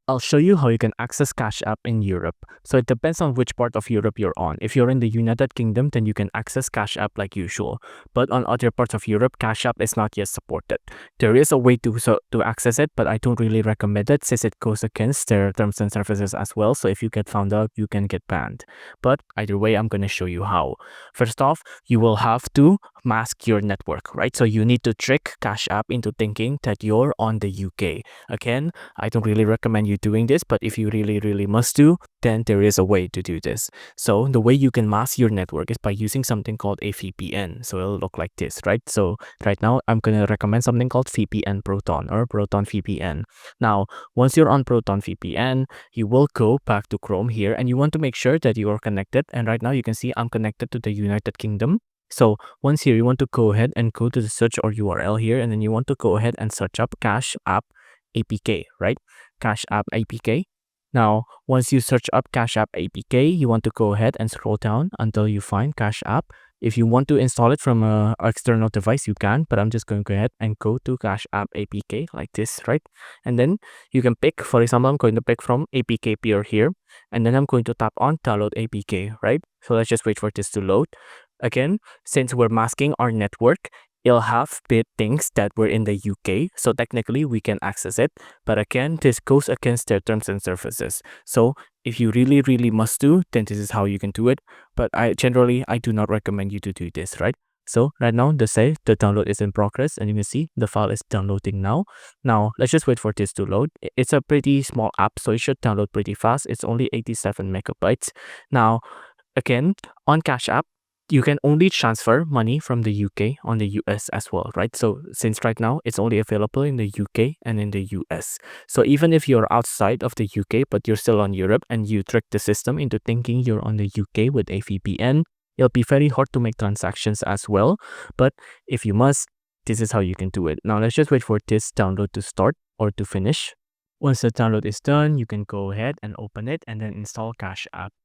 I'll show you how you can access Cash App in Europe. So it depends on which part of Europe you're on. If you're in the United Kingdom, then you can access Cash App like usual. But on other parts of Europe, Cash App is not yet supported. There is a way to access it, but I don't really recommend it since it goes against their terms and services as well. So if you get found out, you can get banned. But either way, I'm going to show you how. First off, you will have to mask your network, right? So you need to trick Cash App into thinking that you're on the UK. Again, I don't really recommend you doing this, but if you really must do, then there is a way to do this. So the way you can mask your network is by using something called a VPN. So it'll look like this, right? So right now I'm going to recommend something called VPN Proton or Proton VPN. Now, once you're on Proton VPN, you will go back to Chrome here and you want to make sure that you are connected. And right now you can see I'm connected to the United Kingdom. So once here, you want to go ahead and go to the search or URL here, and then you want to go ahead and search up Cash App APK, right? Cash App APK. Now, once you search up Cash App APK, you want to go ahead and scroll down until you find Cash App. If you want to install it from an external device, you can, but I'm just going to go ahead and go to Cash App APK like this, right? And then you can pick, for example, I'm going to pick from APK Peer here, and then I'm going to tap on download APK, right? So let's just wait for this to load. Again, since we're masking our network, it'll have bit things that were in the UK, so technically we can access it. But again, this goes against their terms and services. So if you really must do, then this is how you can do it. But I do not recommend you to do this, right? So right now, the download is in progress, and you can see the file is downloading now. Now, let's just wait for this to load. It's a pretty small app, so it should download pretty fast. It's only 87 megabytes. Now, again, on Cash App, you can only transfer money from the UK on the US as well, right? So since right now it's only available in the UK and in the US. So even if you're outside of the UK, but you're still on Europe and you trick the system into thinking you're on the UK with a VPN, it'll be very hard to make transactions as well. But if you must, this is how you can do it. Now let's just wait for this download to start or to finish. Once the download is done, you can go ahead and open it and then install Cash App.